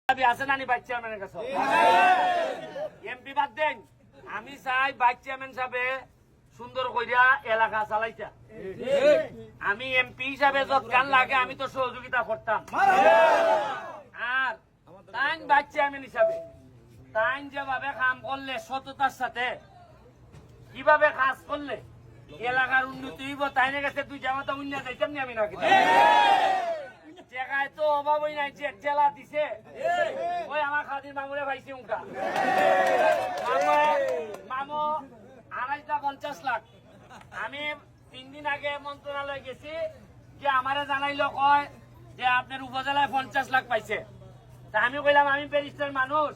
আছে নানি ভাইস চেয়ারম্যানের কাছে এমপি বাদ দেন আমি চাই ভাইস চেয়ারম্যান সাহেবে সুন্দর কইরা এলাকা চালাইতা আমি এমপি হিসাবে যতক্ষণ লাগে আমি তো সহযোগিতা করতাম আর তাই ভাইস চেয়ারম্যান হিসাবে তাই যেভাবে কাম করলে সততার সাথে কিভাবে কাজ করলে এলাকার উন্নতি হইব তাই না গেছে দুই জামাতা উন্নয়ন যাইতাম নি আমি নাকি জায়গায় তো অভাবই নাই যে জেলা দিছে ওই আমার খাদির মামুরে পাইছি উনকা মামু 2.50 লাখ আমি 3 দিন আগে মন্ত্রণালয়ে গেছি যে আমারে জানাইলো কয় যে আপনার উপজেলায় 50 লাখ পাইছে তা আমি কইলাম আমি ব্যারিস্টার মানুষ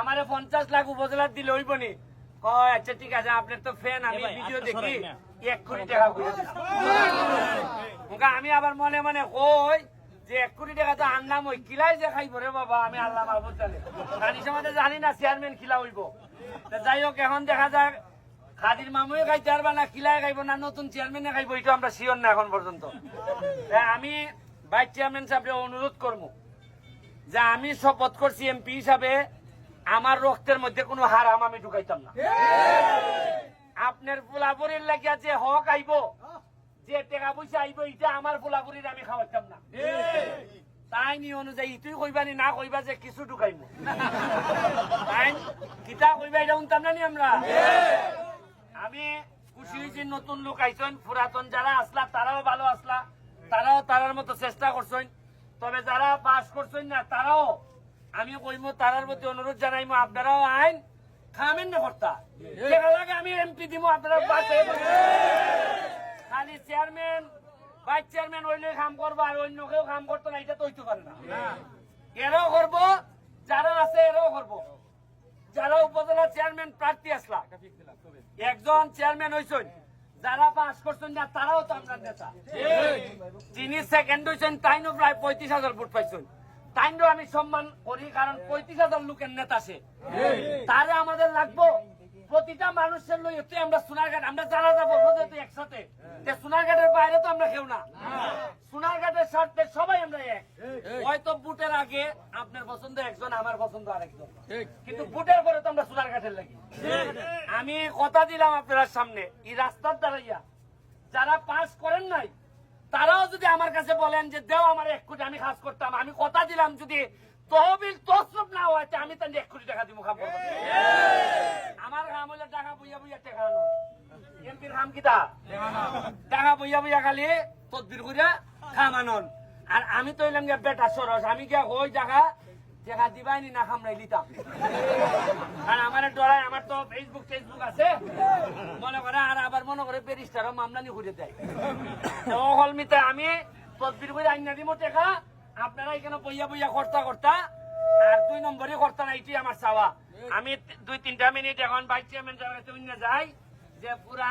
আমারে 50 লাখ উপজেলার দিলে হইব নি কয় আচ্ছা ঠিক আছে আপনার তো ফ্যান আমি ভিডিও দেখি 1 কোটি টাকা করে দিলাম আমি আবার মনে মনে কই যে 1 কোটি টাকা তো আনলাম ওই কিলাই যে খাইব রে বাবা আমি আল্লাহ মাহবুব জানে জানি সমাজে জানি না চেয়ারম্যান খিলা হইব যাই হোক এখন দেখা যায় খাদির মামুয়ে খাইতে পারবা না কিলাই খাইব না নতুন চেয়ারম্যানে খাইব এটা আমরা শিওর না এখন পর্যন্ত আমি ভাইস চেয়ারম্যান সাহেবকে অনুরোধ করবো যে আমি শপথ করছি এমপি হিসাবে আমার রক্তের মধ্যে কোনো হারাম আমি ঢুকাইতাম না আপনার পোলাপুরির লাগিয়া যে হক আইব যে টাকা পয়সা আইব এটা আমার পোলাপুরির আমি খাওয়াইতাম না তাই নি অনুযায়ী তুই কইবানি না কইবা যে কিছু ঢুকাইব তাই কিতা কইবা এটা শুনতাম না নি আমরা আমি খুশি হয়েছি নতুন লোক আইসন পুরাতন যারা আসলা তারাও ভালো আসলা তারাও তারার মতো চেষ্টা করছেন তবে যারা পাস করছেন না তারাও আমি কইব তারার প্রতি অনুরোধ জানাইমো আপনারাও আইন খামেন না কর্তা লাগে আমি এমপি দিব আপনারা খালি চেয়ারম্যান ভাইস চেয়ারম্যান হইলে কাম করবো আর অন্য কেউ কাম করতো না এটা তো হইতে পারে না এরাও করবো যারা আছে এরাও করবো যারা উপজেলা চেয়ারম্যান প্রার্থী আসলা একজন চেয়ারম্যান হয়েছেন যারা পাস করছেন না তারাও তো আপনার নেতা যিনি সেকেন্ড হয়েছেন তাইনও প্রায় 35,000 ভোট পাইছেন তাইনও আমি সম্মান করি কারণ 35,000 লোকের নেতা সে তারে আমাদের লাগবো প্রতিটা মানুষের লইতে আমরা সোনারঘাট আমরা জানা যাবো যেহেতু একসাথে সোনারঘাটের বাইরে তো আমরা কেউ না সোনারঘাটের স্বার্থে সবাই আমরা এক হয়তো বুটের আগে আপনার পছন্দ একজন আমার পছন্দ আরেকজন কিন্তু বুটের পরে তো আমরা সোনারঘাটের লাগি আমি কথা দিলাম আপনার সামনে এই রাস্তার দাঁড়াইয়া যারা পাস করেন নাই তারাও যদি আমার কাছে বলেন যে দেও আমার 1 কোটি আমি কাজ করতাম আমি কথা দিলাম যদি তহবিল তসরুপ না হয় আমি তাহলে 1 কোটি টাকা দিব কাম করবো আমার কাম হইলে টাকা বইয়া বইয়া টাকা এমপির কাম কিতা টাকা বইয়া বইয়া খালি তদবির করে খামানন আর আমি তো এলাম বেটা সরস আমি গিয়া ওই জায়গা টাকা দিবাইনি না খামরাই লিতাম আর আমার ডরাই আমার তো ফেসবুক আছে মনে করে আর আবার মনে করে ব্যারিস্টারও মামলা নি ঘুরে দেয় হলমিতে আমি তদবির করে আইনা দিব টাকা আপনারা এখানে বইয়া বইয়া কর্তা আর 2 নম্বরই কর্তা না এটি আমার চাওয়া আমি 2-3 মিনিট এখন ভাইস চেয়ারম্যান যাই যে পুরা